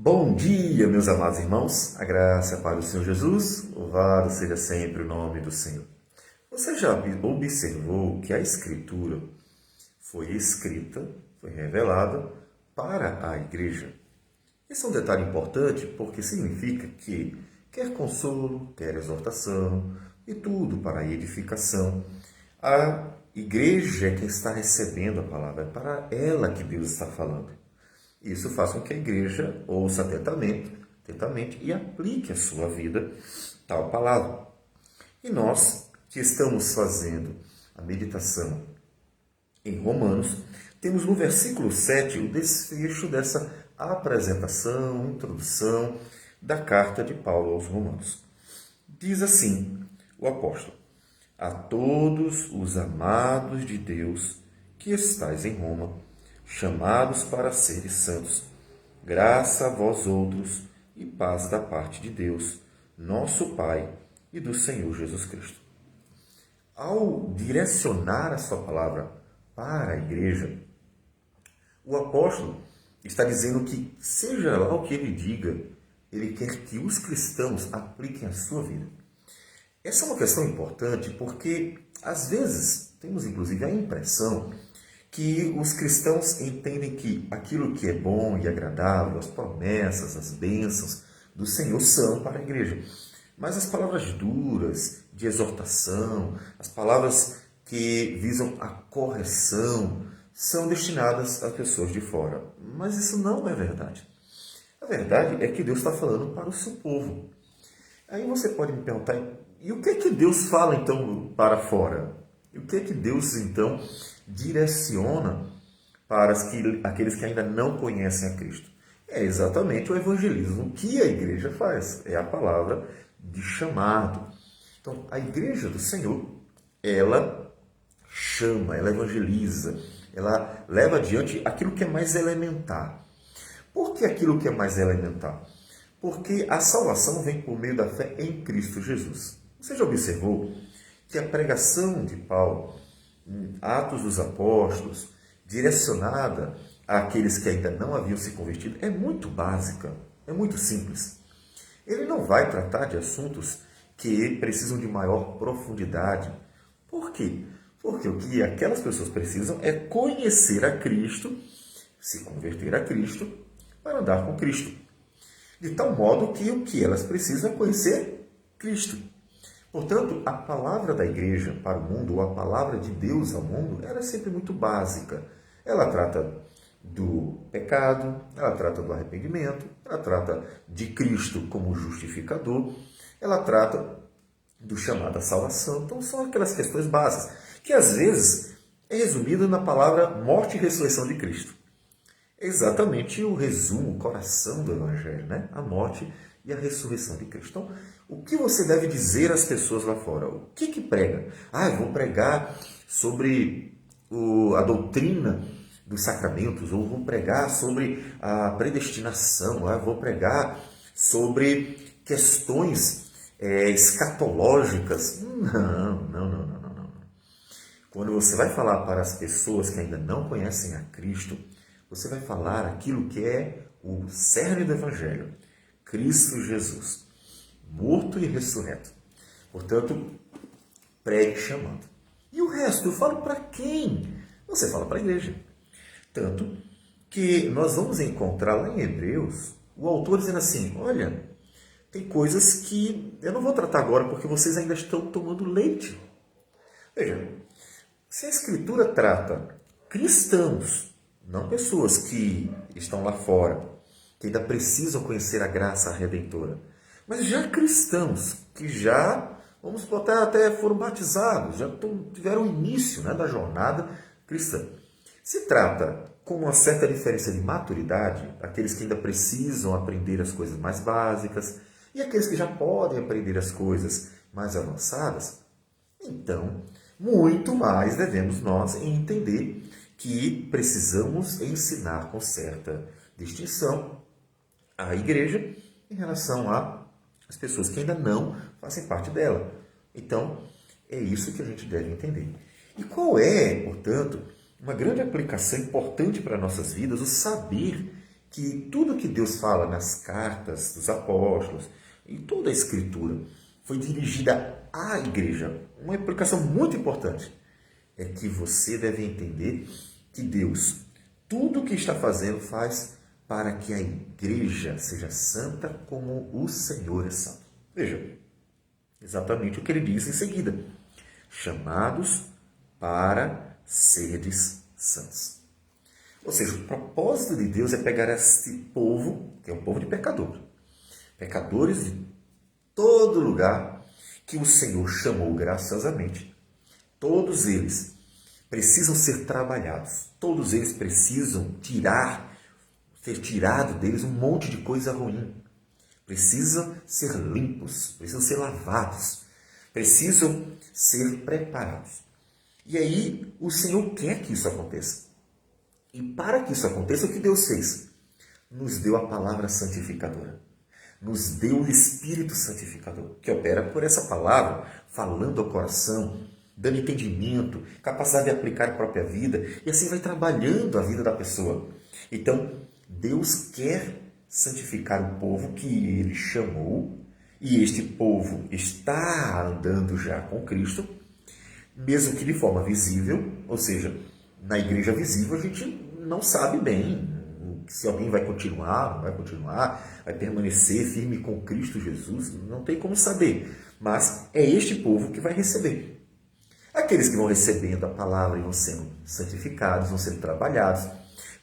Bom dia, meus amados irmãos. A graça para o Senhor Jesus, louvado seja sempre o nome do Senhor. Você já observou que a Escritura foi escrita, foi revelada para a igreja? Esse é um detalhe importante porque significa que quer consolo, quer exortação e tudo para a edificação. A igreja é quem está recebendo a palavra, é para ela que Deus está falando. Isso faz com que a igreja ouça atentamente e aplique à sua vida tal palavra. E nós, que estamos fazendo a meditação em Romanos, temos no versículo 7 o desfecho dessa apresentação, introdução da carta de Paulo aos Romanos. Diz assim o apóstolo: a todos os amados de Deus que estais em Roma, chamados para seres santos, graça a vós outros e paz da parte de Deus, nosso Pai e do Senhor Jesus Cristo. Ao direcionar a sua palavra para a igreja, o apóstolo está dizendo que, seja lá o que ele diga, ele quer que os cristãos apliquem a sua vida. Essa é uma questão importante porque, às vezes, temos inclusive a impressão que os cristãos entendem que aquilo que é bom e agradável, as promessas, as bênçãos do Senhor são para a igreja. Mas as palavras duras, de exortação, as palavras que visam a correção, são destinadas a pessoas de fora. Mas isso não é verdade. A verdade é que Deus está falando para o seu povo. Aí você pode me perguntar, e o que é que Deus fala então para fora? E o que é que Deus então direciona para aqueles que ainda não conhecem a Cristo? É exatamente o evangelismo. O que a igreja faz? É a palavra de chamado. Então, a igreja do Senhor, ela chama, ela evangeliza, ela leva adiante aquilo que é mais elementar. Por que aquilo que é mais elementar? Porque a salvação vem por meio da fé em Cristo Jesus. Você já observou que a pregação de Paulo, Atos dos Apóstolos, direcionada àqueles que ainda não haviam se convertido, é muito básica, é muito simples. Ele não vai tratar de assuntos que precisam de maior profundidade. Por quê? Porque o que aquelas pessoas precisam é conhecer a Cristo, se converter a Cristo, para andar com Cristo. De tal modo que o que elas precisam é conhecer Cristo. Portanto, a palavra da igreja para o mundo, ou a palavra de Deus ao mundo, ela é sempre muito básica. Ela trata do pecado, ela trata do arrependimento, ela trata de Cristo como justificador, ela trata do chamado à salvação. Então, são aquelas questões básicas, que às vezes é resumida na palavra morte e ressurreição de Cristo. É exatamente o resumo, o coração do Evangelho, né? A morte e a ressurreição de Cristo. Então, o que você deve dizer às pessoas lá fora? O que prega? Eu vou pregar sobre a doutrina dos sacramentos, ou vou pregar sobre a predestinação, eu vou pregar sobre questões escatológicas. Não. Quando você vai falar para as pessoas que ainda não conhecem a Cristo, você vai falar aquilo que é o cerne do Evangelho. Cristo Jesus, morto e ressurreto. Portanto, pregue chamando. E o resto, eu falo para quem? Você fala para a igreja. Tanto que nós vamos encontrar lá em Hebreus o autor dizendo assim, olha, tem coisas que eu não vou tratar agora porque vocês ainda estão tomando leite. Veja, se a Escritura trata cristãos, não pessoas que estão lá fora, que ainda precisam conhecer a graça redentora, mas já cristãos que já, vamos botar, até foram batizados, já tiveram o início, né, da jornada cristã. Se trata com uma certa diferença de maturidade, aqueles que ainda precisam aprender as coisas mais básicas e aqueles que já podem aprender as coisas mais avançadas, então, muito mais devemos nós entender que precisamos ensinar com certa distinção a igreja em relação às pessoas que ainda não fazem parte dela. Então, é isso que a gente deve entender. E qual é, portanto, uma grande aplicação importante para nossas vidas, o saber que tudo que Deus fala nas cartas dos apóstolos, em toda a Escritura, foi dirigida à igreja. Uma implicação muito importante é que você deve entender que Deus, tudo o que está fazendo, faz para que a igreja seja santa como o Senhor é santo. Veja, exatamente o que ele diz em seguida. Chamados para seres santos. Ou seja, o propósito de Deus é pegar este povo, que é um povo de pecadores de todo lugar, que o Senhor chamou graciosamente. Todos eles precisam ser trabalhados, todos eles precisam ser tirado deles um monte de coisa ruim. Precisam ser limpos, precisam ser lavados, precisam ser preparados. E aí o Senhor quer que isso aconteça. E para que isso aconteça, o que Deus fez? Nos deu a palavra santificadora. Nos deu o Espírito Santificador, que opera por essa palavra, falando ao coração, dando entendimento, capacidade de aplicar a própria vida, e assim vai trabalhando a vida da pessoa. Então, Deus quer santificar o povo que Ele chamou, e este povo está andando já com Cristo, mesmo que de forma visível, ou seja, na igreja visível a gente não sabe bem se alguém vai continuar, não vai continuar, vai permanecer firme com Cristo Jesus, não tem como saber. Mas é este povo que vai receber. Aqueles que vão recebendo a palavra e vão sendo santificados, vão sendo trabalhados,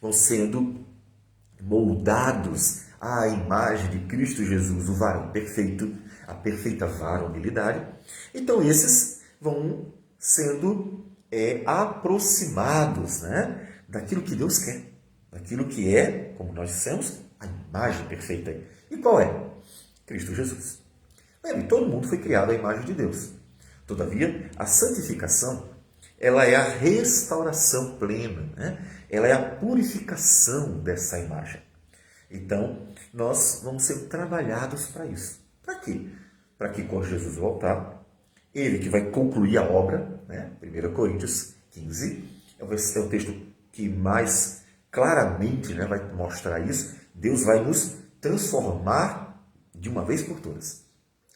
vão sendo moldados à imagem de Cristo Jesus, o varão perfeito, a perfeita varonilidade. Então esses vão sendo aproximados, né, daquilo que Deus quer, daquilo que é, como nós dissemos, a imagem perfeita. E qual é? Cristo Jesus. Todo mundo foi criado à imagem de Deus. Todavia, a santificação, ela é a restauração plena, né? Ela é a purificação dessa imagem. Então, nós vamos ser trabalhados para isso. Para quê? Para que quando Jesus voltar, ele que vai concluir a obra, né? 1 Coríntios 15, é o texto que mais claramente, né, vai mostrar isso. Deus vai nos transformar de uma vez por todas.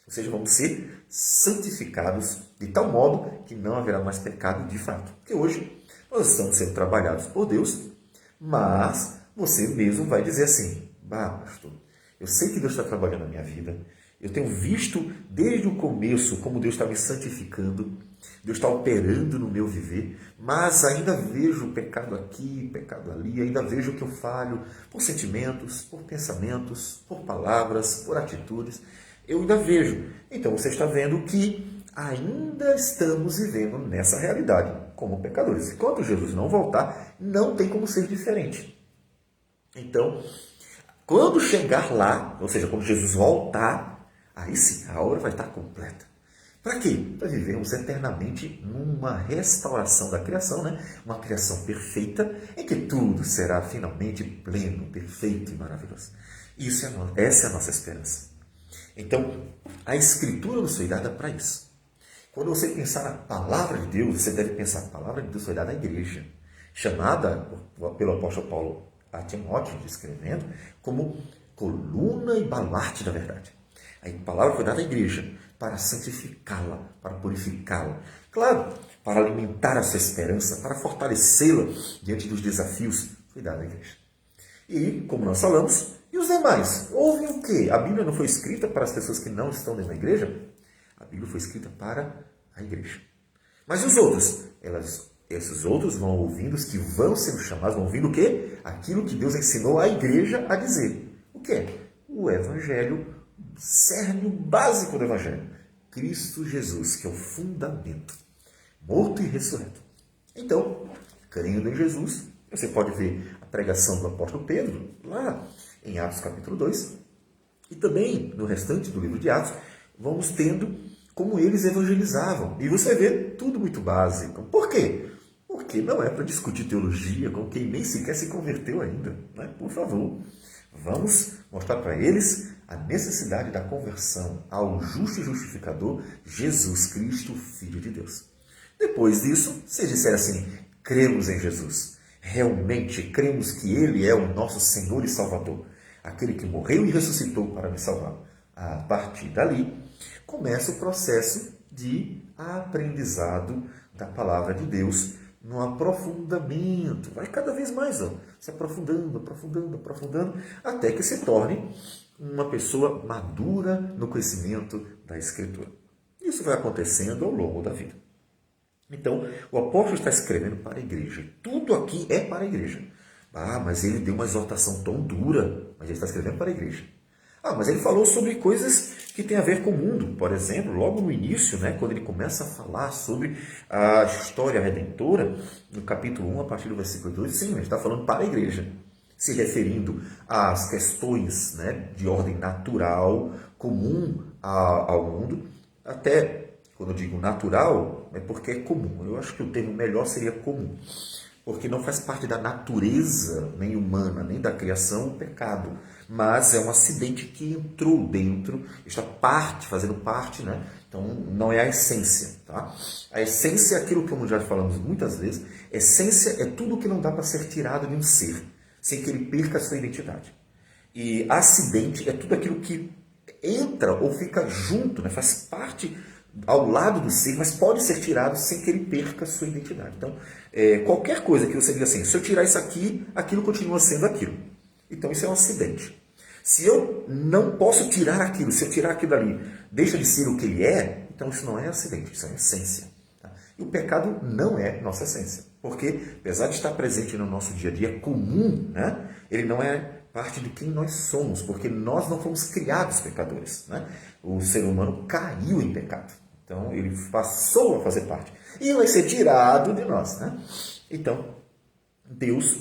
Ou seja, vamos ser santificados de tal modo que não haverá mais pecado de fato. Porque hoje nós estamos sendo trabalhados por Deus, mas você mesmo vai dizer assim: pastor, eu sei que Deus está trabalhando na minha vida, eu tenho visto desde o começo como Deus está me santificando, Deus está operando no meu viver, mas ainda vejo pecado aqui, pecado ali, ainda vejo que eu falho por sentimentos, por pensamentos, por palavras, por atitudes. Eu ainda vejo. Então você está vendo que ainda estamos vivendo nessa realidade como pecadores. Enquanto Jesus não voltar, não tem como ser diferente. Então, quando chegar lá, ou seja, quando Jesus voltar, aí sim, a obra vai estar completa. Para quê? Para vivermos eternamente numa restauração da criação, né? Uma criação perfeita, em que tudo será finalmente pleno, perfeito e maravilhoso. Essa é a nossa esperança. Então, a Escritura nos foi dada para isso. Quando você pensar na palavra de Deus, você deve pensar, a palavra de Deus foi dada à igreja, chamada pelo apóstolo Paulo a Timóteo, escrevendo, como coluna e baluarte da verdade. A palavra foi dada à igreja para santificá-la, para purificá-la. Claro, para alimentar a sua esperança, para fortalecê-la diante dos desafios, foi dada à igreja. E, como nós falamos, e os demais? Ouvem o quê? A Bíblia não foi escrita para as pessoas que não estão dentro da igreja? A Bíblia foi escrita para a igreja. Mas os outros? Esses outros vão ouvindo, os que vão sendo chamados, vão ouvindo o quê? Aquilo que Deus ensinou à igreja a dizer. O quê? O Evangelho, o cerne básico do Evangelho. Cristo Jesus, que é o fundamento, morto e ressurreto. Então, crendo em Jesus, você pode ver a pregação do apóstolo Pedro, lá em Atos capítulo 2, e também no restante do livro de Atos, vamos tendo como eles evangelizavam. E você vê tudo muito básico. Por quê? Porque não é para discutir teologia com quem nem sequer se converteu ainda. Né? Por favor, vamos mostrar para eles a necessidade da conversão ao justo e justificador Jesus Cristo, Filho de Deus. Depois disso, se eles disserem assim, cremos em Jesus, Realmente cremos que Ele é o nosso Senhor e Salvador, aquele que morreu e ressuscitou para me salvar. A partir dali, começa o processo de aprendizado da palavra de Deus, no aprofundamento. Vai cada vez mais se aprofundando, aprofundando, aprofundando, até que se torne uma pessoa madura no conhecimento da Escritura. Isso vai acontecendo ao longo da vida. Então, o apóstolo está escrevendo para a igreja. Tudo aqui é para a igreja. Mas ele deu uma exortação tão dura, mas ele está escrevendo para a igreja. Mas ele falou sobre coisas que têm a ver com o mundo. Por exemplo, logo no início, quando ele começa a falar sobre a história redentora, no capítulo 1, a partir do versículo 2, sim, ele está falando para a igreja, se referindo às questões de ordem natural, comum ao mundo. Até quando eu digo natural, é porque é comum. Eu acho que o termo melhor seria comum, porque não faz parte da natureza, nem humana, nem da criação, o pecado. Mas é um acidente que entrou dentro, está fazendo parte, Então, não é a essência, tá? A essência é aquilo que, como já falamos muitas vezes, essência é tudo que não dá para ser tirado de um ser, sem que ele perca a sua identidade. E acidente é tudo aquilo que entra ou fica junto, faz parte ao lado do ser, mas pode ser tirado sem que ele perca a sua identidade. Então, qualquer coisa que você diga assim, se eu tirar isso aqui, aquilo continua sendo aquilo. Então, isso é um acidente. Se eu não posso tirar aquilo, se eu tirar aquilo dali, deixa de ser o que ele é, então isso não é acidente, isso é essência. Tá? E o pecado não é nossa essência, porque apesar de estar presente no nosso dia a dia comum, ele não é parte de quem nós somos, porque nós não fomos criados pecadores. O ser humano caiu em pecado, então ele passou a fazer parte e vai ser tirado de nós. Então, Deus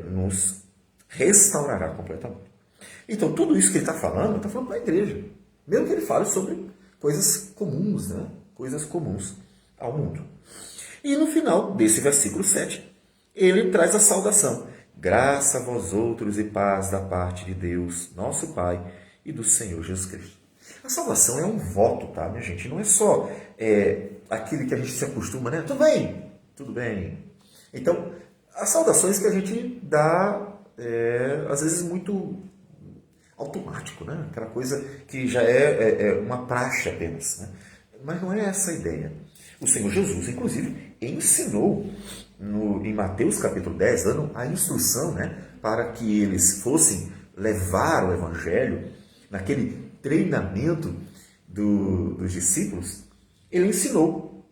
nos restaurará completamente. Então, tudo isso que ele está falando para a igreja. Mesmo que ele fale sobre coisas comuns, coisas comuns ao mundo. E no final desse versículo 7, ele traz a saudação. Graça a vós outros e paz da parte de Deus, nosso Pai, e do Senhor Jesus Cristo. A salvação é um voto, tá, minha gente? Não é só aquilo que a gente se acostuma, Tudo bem, tudo bem. Então, as saudações que a gente dá às vezes muito automático, Aquela coisa que já é uma praxe apenas, Mas não é essa a ideia. O Senhor Jesus, inclusive, ensinou em Mateus capítulo 10, dando a instrução para que eles fossem levar o Evangelho naquele treinamento dos discípulos. Ele ensinou.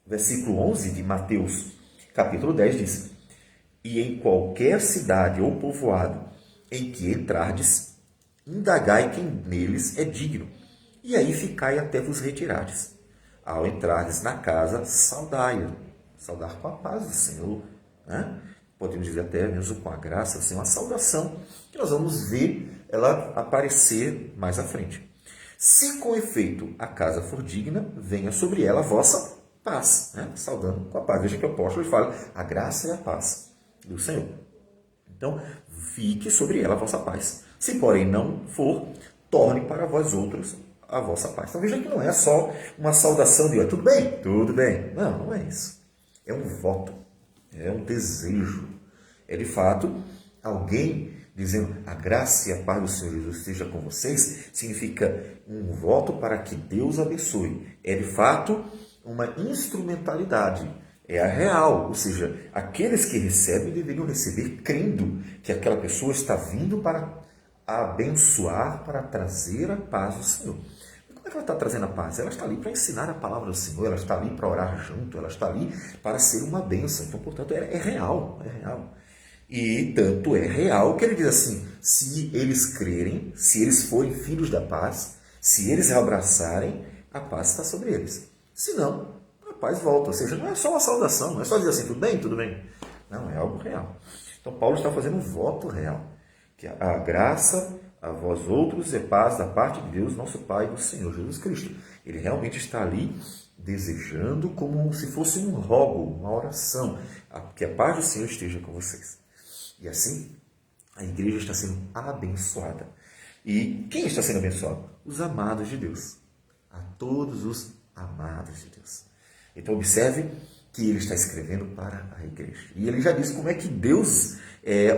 Versículo 11 de Mateus capítulo 10 diz: E em qualquer cidade ou povoado em que entrardes, indagai quem neles é digno, e aí ficai até vos retirardes. Ao entrardes na casa, saudai-o. Saudar com a paz do Senhor. Podemos dizer até mesmo com a graça, assim, uma saudação que nós vamos ver ela aparecer mais à frente. Se com efeito a casa for digna, venha sobre ela a vossa paz. Saudando com a paz. Veja que o apóstolo fala a graça e a paz do Senhor. Então, fique sobre ela a vossa paz. Se, porém, não for, torne para vós outros a vossa paz. Então, veja que não é só uma saudação de tudo bem? Tudo bem. Não, não é isso. É um voto. É um desejo. É, de fato, alguém dizendo a graça e a paz do Senhor Jesus esteja com vocês, significa um voto para que Deus abençoe. É, de fato, uma instrumentalidade. É a real, ou seja, aqueles que recebem deveriam receber crendo que aquela pessoa está vindo para abençoar, para trazer a paz do Senhor. E como é que ela está trazendo a paz? Ela está ali para ensinar a palavra do Senhor, ela está ali para orar junto, ela está ali para ser uma bênção. Então, portanto, é real, é real. E tanto é real que ele diz assim, se eles crerem, se eles forem filhos da paz, se eles abraçarem, a paz está sobre eles. Se não, a paz volta. Ou seja, não é só uma saudação, não é só dizer assim, tudo bem, tudo bem. Não, é algo real. Então, Paulo está fazendo um voto real. Que a graça a vós outros é paz da parte de Deus, nosso Pai, do Senhor Jesus Cristo. Ele realmente está ali desejando como se fosse um rogo, uma oração, que a paz do Senhor esteja com vocês. E assim, a igreja está sendo abençoada. E quem está sendo abençoado? Os amados de Deus. A todos os amados de Deus. Então, observe que ele está escrevendo para a igreja. E ele já diz como é que Deus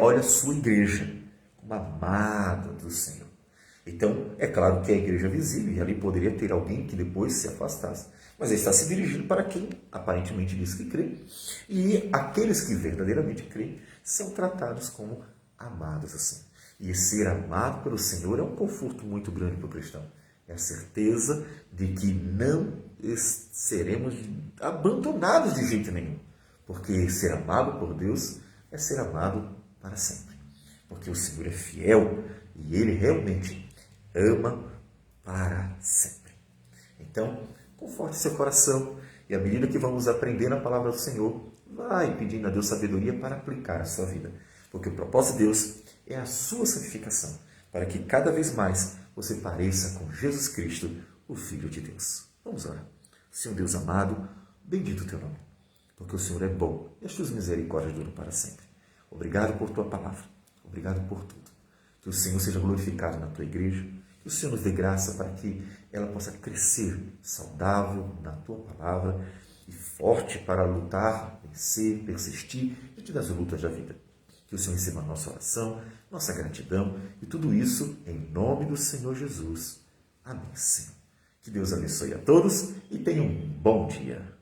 olha a sua igreja, como amada do Senhor. Então, é claro que é a igreja visível, e ali poderia ter alguém que depois se afastasse. Mas ele está se dirigindo para quem aparentemente diz que crê. E aqueles que verdadeiramente creem são tratados como amados assim. E ser amado pelo Senhor é um conforto muito grande para o cristão. É a certeza de que não seremos abandonados de jeito nenhum. Porque ser amado por Deus é ser amado para sempre. Porque o Senhor é fiel e Ele realmente ama para sempre. Então, conforte seu coração e à medida que vamos aprendendo a palavra do Senhor, vai pedindo a Deus sabedoria para aplicar a sua vida. Porque o propósito de Deus é a sua santificação, para que cada vez mais você pareça com Jesus Cristo, o Filho de Deus. Vamos orar. Senhor Deus amado, bendito o teu nome, porque o Senhor é bom e as tuas misericórdias duram para sempre. Obrigado por tua palavra, obrigado por tudo. Que o Senhor seja glorificado na tua igreja, que o Senhor nos dê graça para que ela possa crescer saudável na tua palavra e forte para lutar, vencer, persistir diante das lutas da vida. Que o Senhor receba a nossa oração, nossa gratidão e tudo isso em nome do Senhor Jesus. Amém, Senhor. Que Deus abençoe a todos e tenham um bom dia.